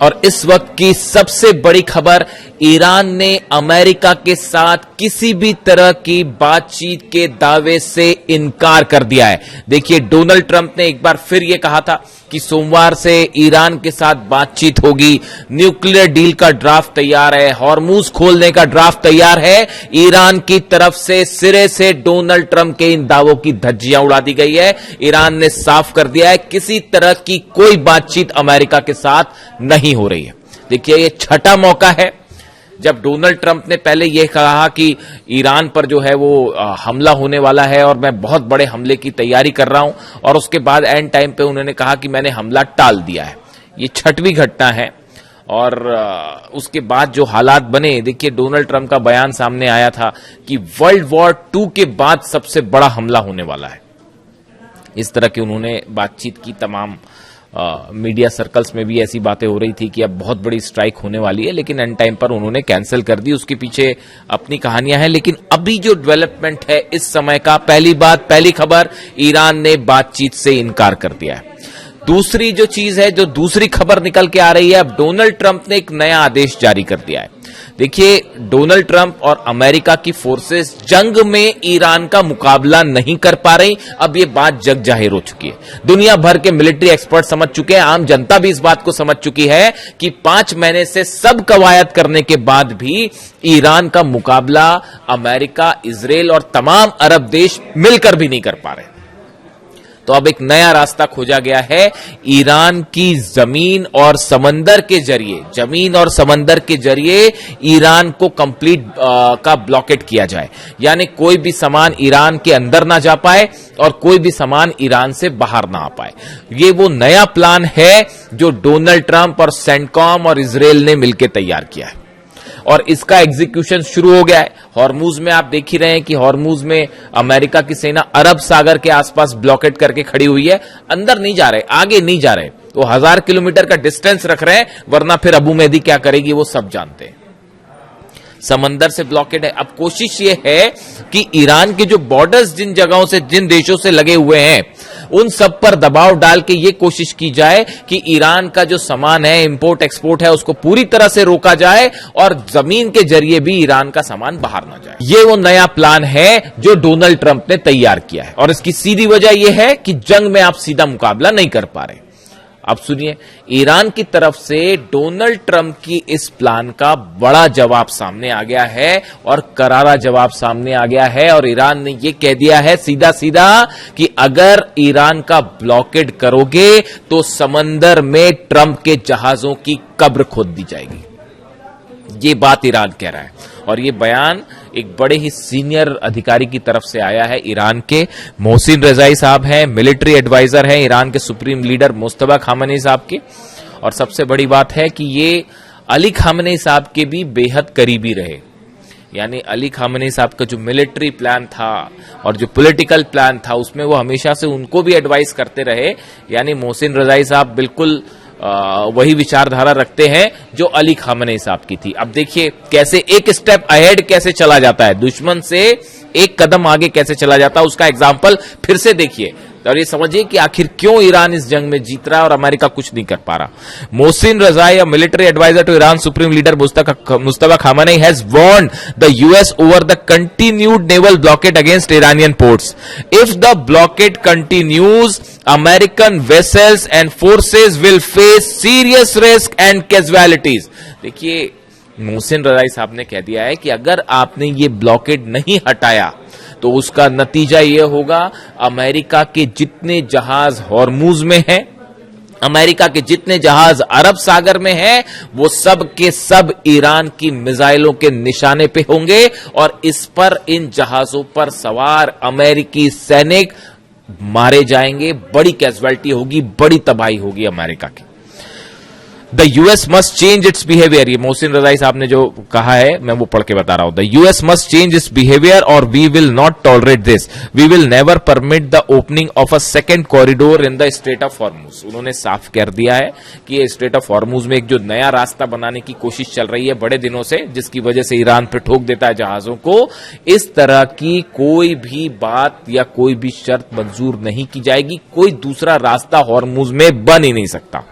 और इस वक्त की सबसे बड़ी खबर, ईरान ने अमेरिका के साथ किसी भी तरह की बातचीत के दावे से इनकार कर दिया है। देखिए, डोनाल्ड ट्रंप ने एक बार फिर यह कहा था कि सोमवार से ईरान के साथ बातचीत होगी, न्यूक्लियर डील का ड्राफ्ट तैयार है, हॉर्मूज खोलने का ड्राफ्ट तैयार है। ईरान की तरफ से सिरे से डोनाल्ड ट्रंप के इन दावों की धज्जियां उड़ा दी गई है। ईरान ने साफ कर दिया है किसी तरह की कोई बातचीत अमेरिका के साथ नहीं हो रही है। देखिए, यह छठा मौका है जब डोनाल्ड ट्रंप ने पहले यह कहा कि ईरान पर जो है वो हमला होने वाला है और मैं बहुत बड़े हमले की तैयारी कर रहा हूं, और उसके बाद एंड टाइम पे उन्होंने कहा कि मैंने हमला टाल दिया है। ये छठवीं घटना है और उसके बाद जो हालात बने, देखिए डोनाल्ड ट्रंप का बयान सामने आया था कि वर्ल्ड वॉर 2 के बाद सबसे बड़ा हमला होने वाला है। इस तरह की उन्होंने बातचीत की, तमाम मीडिया सर्कल्स में भी ऐसी बातें हो रही थी कि अब बहुत बड़ी स्ट्राइक होने वाली है, लेकिन एंड टाइम पर उन्होंने कैंसिल कर दी। उसके पीछे अपनी कहानियां हैं, लेकिन अभी जो डेवलपमेंट है इस समय का, पहली खबर, ईरान ने बातचीत से इनकार कर दिया है। दूसरी जो चीज है, जो दूसरी खबर निकल के आ रही है, अब डोनाल्ड ट्रंप ने एक नया आदेश जारी कर दिया है। देखिए, डोनाल्ड ट्रंप और अमेरिका की फोर्सेस जंग में ईरान का मुकाबला नहीं कर पा रही। अब ये बात जग जाहिर हो चुकी है, दुनिया भर के मिलिट्री एक्सपर्ट समझ चुके हैं, आम जनता भी इस बात को समझ चुकी है कि 5 महीने से सब कवायद करने के बाद भी ईरान का मुकाबला अमेरिका, इजराइल और तमाम अरब देश मिलकर भी नहीं कर पा रहे। तो अब एक नया रास्ता खोजा गया है, ईरान की जमीन और समंदर के जरिए ईरान को कंप्लीट का ब्लॉकेट किया जाए, यानी कोई भी सामान ईरान के अंदर ना जा पाए और कोई भी सामान ईरान से बाहर ना आ पाए। ये वो नया प्लान है जो डोनाल्ड ट्रंप और सेंटकॉम और इजराइल ने मिलकर तैयार किया है, और इसका एग्जीक्यूशन शुरू हो गया है। हॉर्मूज में आप देख ही रहे हैं कि हॉर्मूज में अमेरिका की सेना अरब सागर के आसपास ब्लॉकेट करके खड़ी हुई है, अंदर नहीं जा रहे, आगे नहीं जा रहे, तो 1000 किलोमीटर का डिस्टेंस रख रहे हैं, वरना फिर अबू मेहदी क्या करेगी वो सब जानते हैं। समंदर से ब्लॉकेट है। अब कोशिश ये है कि ईरान के जो बॉर्डर्स जिन जगहों से, जिन देशों से लगे हुए हैं, उन सब पर दबाव डाल के ये कोशिश की जाए कि ईरान का जो सामान है, इंपोर्ट एक्सपोर्ट है, उसको पूरी तरह से रोका जाए और जमीन के जरिए भी ईरान का सामान बाहर ना जाए। ये वो नया प्लान है जो डोनाल्ड ट्रंप ने तैयार किया है, और इसकी सीधी वजह यह है कि जंग में आप सीधा मुकाबला नहीं कर पा रहे। अब सुनिए, ईरान की तरफ से डोनाल्ड ट्रंप की इस प्लान का बड़ा जवाब सामने आ गया है और करारा जवाब सामने आ गया है, और ईरान ने यह कह दिया है सीधा सीधा कि अगर ईरान का ब्लॉकेड करोगे तो समंदर में ट्रंप के जहाजों की कब्र खोद दी जाएगी। ये बात ईरान कह रहा है, और ये बयान एक बड़े ही सीनियर अधिकारी की तरफ से आया है। ईरान के मोहसिन रजाई साहब हैं, मिलिट्री एडवाइजर हैं ईरान के सुप्रीम लीडर मुस्तफा खामेनी साहब के, और सबसे बड़ी बात है कि ये अली खामेनी साहब के भी बेहद करीबी रहे। यानी अली खामेनी साहब का जो मिलिट्री प्लान था और जो पॉलिटिकल प्लान था, उसमें वो हमेशा से उनको भी एडवाइस करते रहे। यानी मोहसिन रजाई साहब बिल्कुल वही विचारधारा रखते हैं जो अली खामेनी साहब की थी। अब देखिए कैसे एक स्टेप अहेड कैसे चला जाता है, दुश्मन से एक कदम आगे कैसे चला जाता है, उसका एग्जाम्पल फिर से देखिए और ये समझिए कि आखिर क्यों ईरान इस जंग में जीत रहा है और अमेरिका कुछ नहीं कर पा रहा। मोहसिन रजाई, a military advisor to Iran Supreme Leader Mustafa Khamenei, has warned the US over the continued naval blockade against Iranian ports. If the blockade continues, American vessels and forces will face serious risk and casualties. देखिए, मोहसिन रजाई साहब ने कह दिया है कि अगर आपने ये ब्लॉकेड नहीं हटाया तो उसका नतीजा यह होगा, अमेरिका के जितने जहाज हॉर्मूज में हैं, अमेरिका के जितने जहाज अरब सागर में हैं, वो सब के सब ईरान की मिसाइलों के निशाने पे होंगे, और इस पर, इन जहाजों पर सवार अमेरिकी सैनिक मारे जाएंगे, बड़ी कैजुअलिटी होगी, बड़ी तबाही होगी अमेरिका की। The US must change its behavior. ये मोहसिन रजाई साहब ने जो कहा है, मैं वो पढ़ के बता रहा हूं। The US must change its behavior or we will not tolerate this. We will never permit the opening of a second corridor in the Strait of Hormuz. उन्होंने साफ कर दिया है कि ये स्ट्रेट ऑफ हॉर्मुज में एक जो नया रास्ता बनाने की कोशिश चल रही है बड़े दिनों से, जिसकी वजह से ईरान पे ठोक देता है जहाजों को, इस तरह की कोई भी बात या कोई भी शर्त मंजूर नहीं की जाएगी। कोई दूसरा रास्ता हॉर्मुज में बन ही नहीं सकता।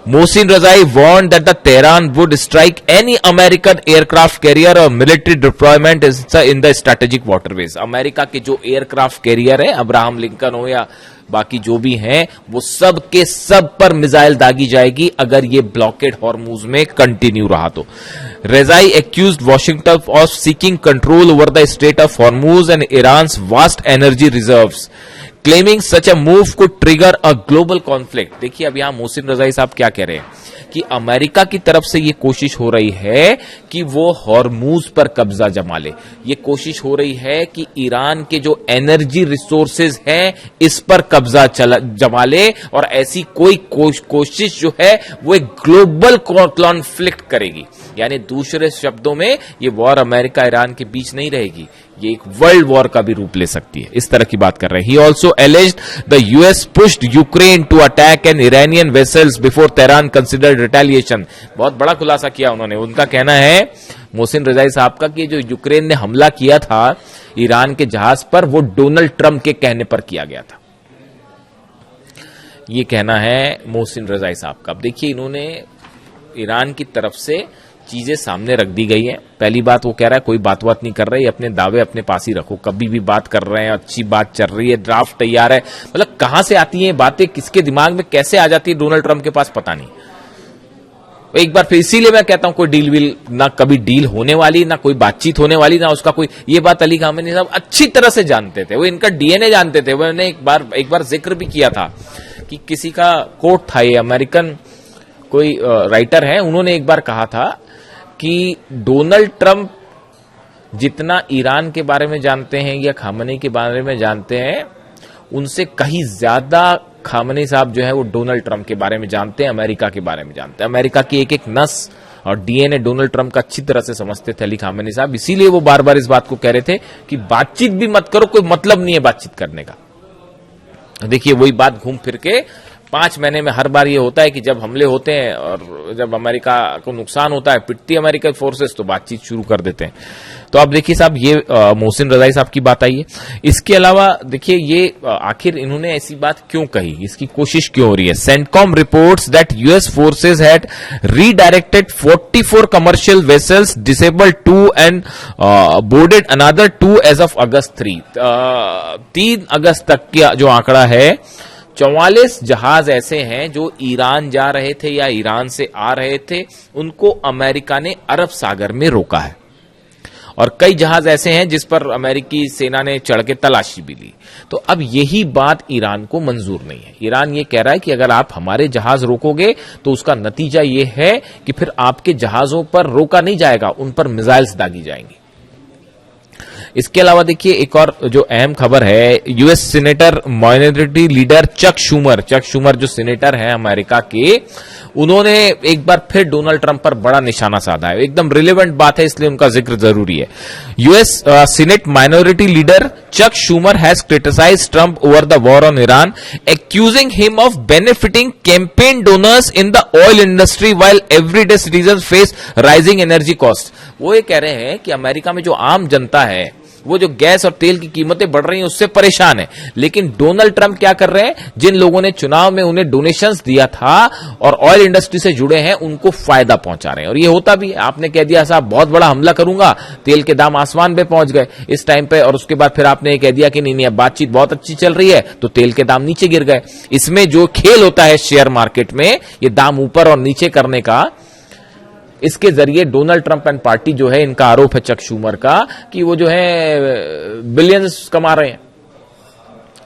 Mohsin Razai warned that the Tehran would strike any American aircraft carrier or military deployment in the strategic waterways. America के जो एयरक्राफ्ट कैरियर है, अब्राहम लिंकन हो या बाकी जो भी हैं, वो सब के सब पर मिसाइल दागी जाएगी अगर ये ब्लॉकेड हॉर्मुज में कंटिन्यू रहा तो. Razai accused Washington of seeking control over the Strait of Hormuz and Iran's vast energy reserves, claiming such a move could trigger a global conflict. देखिए अब यहां मोहसिन रजाई साहब क्या कह रहे हैं कि अमेरिका की तरफ से ये कोशिश हो रही है कि वो हॉर्मूज पर कब्जा जमा ले. ये कोशिश हो रही है कि ईरान के जो एनर्जी रिसोर्सेज हैं इस पर कब्जा जमा ले, और ऐसी कोई कोशिश जो है वो एक ग्लोबल कॉन्फ्लिक्ट करेगी. यानी दूसरे शब्दों में ये वॉर अमेरिका ईरान के बीच नहीं रहेगी, ये एक वर्ल्ड वॉर का भी रूप ले सकती है. इस तरह की बात कर रहे हैं. He also alleged the US pushed Ukraine to attack an Iranian vessels before Tehran considered retaliation. बहुत बड़ा खुलासा किया उन्होंने. उनका कहना है मोहसिन रजाई साहब का कि जो यूक्रेन ने हमला किया था ईरान के जहाज पर, वो डोनाल्ड ट्रंप के कहने पर किया गया था. ये कहना है मोहसिन रजाई साहब का. अब देखिए इन्होंने ईरान की तरफ से चीजें सामने रख दी गई हैं. पहली बात वो कह रहा है कोई बात नहीं कर रहा है, अपने दावे अपने पास ही रखो, कभी भी बात कर रहे हैं, अच्छी बात चल रही है, ड्राफ्ट तैयार है. मतलब कहां से आती हैं बातें, किसके दिमाग में कैसे आ जाती है डोनाल्ड ट्रंप के पास, पता नहीं. एक बार फिर इसीलिए मैं कहता हूं कोई डील विल ना, कभी डील होने वाली ना, कोई बातचीत होने वाली ना, उसका कोई. ये बात अली खामेनी साहब अच्छी तरह से जानते थे, वो इनका डीएनए जानते थे. मैंने एक बार जिक्र भी किया था कि किसी का कोट था, ये अमेरिकन कोई राइटर है, उन्होंने एक बार कहा था कि डोनाल्ड ट्रंप जितना ईरान के बारे में जानते हैं या खामेनी के बारे में जानते हैं, उनसे कहीं ज्यादा खामेनी साहब जो है वो डोनाल्ड ट्रंप के बारे में जानते हैं, अमेरिका के बारे में जानते हैं. अमेरिका की एक एक नस और डीएनए डोनाल्ड ट्रंप का अच्छी तरह से समझते थे अली खामेनी साहब. इसीलिए वो बार बार इस बात को कह रहे थे कि बातचीत भी मत करो, कोई मतलब नहीं है बातचीत करने का. देखिए वही बात घूम फिर के 5 महीने में हर बार ये होता है कि जब हमले होते हैं और जब अमेरिका को नुकसान होता है, पिटती है अमेरिकन फोर्सेस, तो बातचीत शुरू कर देते हैं. तो अब देखिए साहब ये मोहसिन रजाई साहब की बात आई है. इसके अलावा देखिए ये आखिर इन्होंने ऐसी बात क्यों कही, इसकी कोशिश क्यों हो रही है. CENTCOM reports that US forces had redirected 44 commercial vessels, disabled 2 and boarded another 2 as of August 3. 3 अगस्त तक का जो आंकड़ा है, 44 जहाज ऐसे हैं जो ईरान जा रहे थे या ईरान से आ रहे थे, उनको अमेरिका ने अरब सागर में रोका है. और कई जहाज ऐसे हैं जिस पर अमेरिकी सेना ने चढ़ के तलाशी भी ली. तो अब यही बात ईरान को मंजूर नहीं है. ईरान ये कह रहा है कि अगर आप हमारे जहाज रोकोगे तो उसका नतीजा ये है कि फिर आपके जहाजों पर रोका नहीं जाएगा, उन पर मिसाइल्स दागी जाएंगी. इसके अलावा देखिए एक और जो अहम खबर है, US senator minority leader Chuck Schumer जो सीनेटर हैं अमेरिका के, उन्होंने एक बार फिर डोनाल्ड ट्रंप पर बड़ा निशाना साधा है. एकदम रिलेवेंट बात है, इसलिए उनका जिक्र जरूरी है. US senate minority leader Chuck Schumer has criticised Trump over the war on Iran, accusing him of benefiting campaign donors in the oil industry while everyday citizen face rising energy cost. वो ये कह रहे हैं कि America में जो आम जनता है वो जो गैस और तेल की कीमतें बढ़ रही हैं उससे परेशान है, लेकिन डोनाल्ड ट्रंप क्या कर रहे हैं, जिन लोगों ने चुनाव में उन्हें डोनेशंस दिया था और ऑयल इंडस्ट्री से जुड़े हैं, उनको फायदा पहुंचा रहे हैं. और ये होता भी है. आपने कह दिया साहब बहुत बड़ा हमला करूंगा, तेल के दाम आसमान पे पहुंच गए इस टाइम पे, और उसके बाद फिर आपने कह दिया कि नहीं अब बातचीत बहुत अच्छी चल रही है, तो तेल के दाम नीचे गिर गए. इसमें जो खेल होता है शेयर मार्केट में, ये दाम ऊपर और नीचे करने का, इसके जरिए डोनाल्ड ट्रंप एंड पार्टी जो है, इनका आरोप है चक शूमर का कि वो जो है बिलियंस कमा रहे हैं.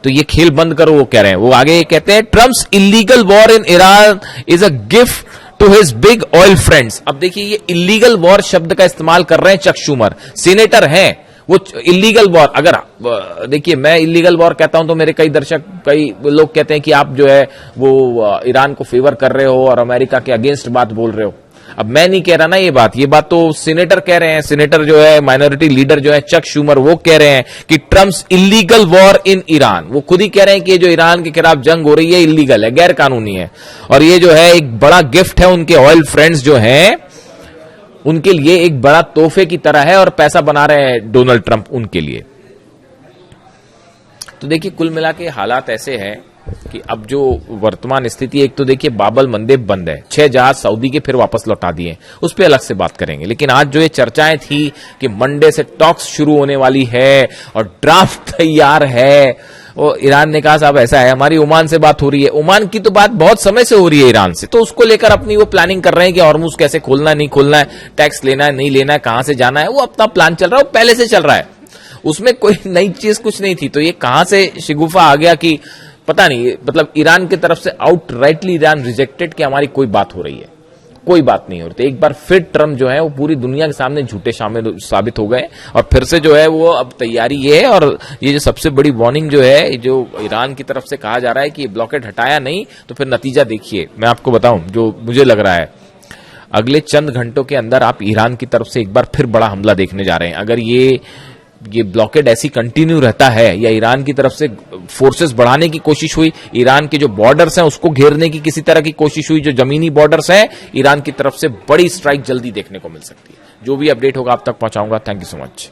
तो ये खेल बंद करो, वो कह रहे हैं. वो आगे कहते हैं Trump's illegal war in Iran is a gift to his big oil friends. अब देखिए ये इलीगल वॉर शब्द का इस्तेमाल कर रहे हैं चक शूमर, सीनेटर हैं वो. इलीगल वॉर, अगर देखिए मैं इलीगल वॉर कहता हूं तो मेरे कई दर्शक, कई लोग कहते हैं कि आप जो है वो ईरान को फेवर कर रहे हो और अमेरिका के अगेंस्ट बात बोल रहे हो. अब मैं नहीं कह रहा ना ये बात तो सीनेटर कह रहे हैं. सीनेटर जो है माइनॉरिटी लीडर जो है चक शूमर, वो कह रहे हैं कि Trump's illegal war in Iran. वो खुद ही कह रहे हैं कि ये जो ईरान के खिलाफ जंग हो रही है इलीगल है, गैर कानूनी है, और ये जो है एक बड़ा गिफ्ट है उनके ऑयल फ्रेंड्स जो हैं उनके लिए, एक बड़ा तोहफे की तरह है, और पैसा बना रहे हैं डोनाल्ड ट्रंप उनके लिए. तो देखिए कुल मिला के हालात ऐसे हैं कि अब जो वर्तमान स्थिति, एक तो देखिए बाबल मंदेब बंद है, 6 जहाज सऊदी के फिर वापस लौटा दिए, उस पर अलग से बात करेंगे। लेकिन आज जो ये चर्चाएं थी कि मंडे से टॉक्स शुरू होने वाली है और ड्राफ्ट तैयार है, वो ईरान ने कहा साहब ऐसा है, हमारी ओमान से बात हो रही है। ओमान की तो बात बहुत समय से हो रही है ईरान से, तो उसको लेकर अपनी वो प्लानिंग कर रहे हैं कि हॉर्मुज कैसे खोलना है, नहीं खोलना है, टैक्स लेना है नहीं लेना है, कहां से जाना है, वो अपना प्लान चल रहा है, वो पहले से चल रहा है, उसमें कोई नई चीज कुछ नहीं थी। तो ये कहां से शिगुफा आ गया कि पता नहीं, मतलब ईरान की तरफ से आउटराइटली ईरान रिजेक्टेड कि हमारी कोई बात हो रही है, कोई बात नहीं हो रही। एक बार फिर ट्रम्प जो है वो पूरी दुनिया के सामने झूठे साबित हो गए और फिर से जो है वो अब तैयारी ये है। और ये जो सबसे बड़ी वार्निंग जो है, जो ईरान की तरफ से कहा जा रहा है कि ब्लॉकेड हटाया नहीं तो फिर नतीजा देखिए। मैं आपको बताऊं जो मुझे लग रहा है, अगले चंद घंटों के अंदर आप ईरान की तरफ से एक बार फिर बड़ा हमला देखने जा रहे हैं। अगर ये ब्लॉकेड ऐसी कंटिन्यू रहता है या ईरान की तरफ से फोर्सेस बढ़ाने की कोशिश हुई, ईरान के जो बॉर्डर्स हैं उसको घेरने की किसी तरह की कोशिश हुई, जो जमीनी बॉर्डर्स हैं, ईरान की तरफ से बड़ी स्ट्राइक जल्दी देखने को मिल सकती है। जो भी अपडेट होगा आप तक पहुंचाऊंगा। Thank you so much.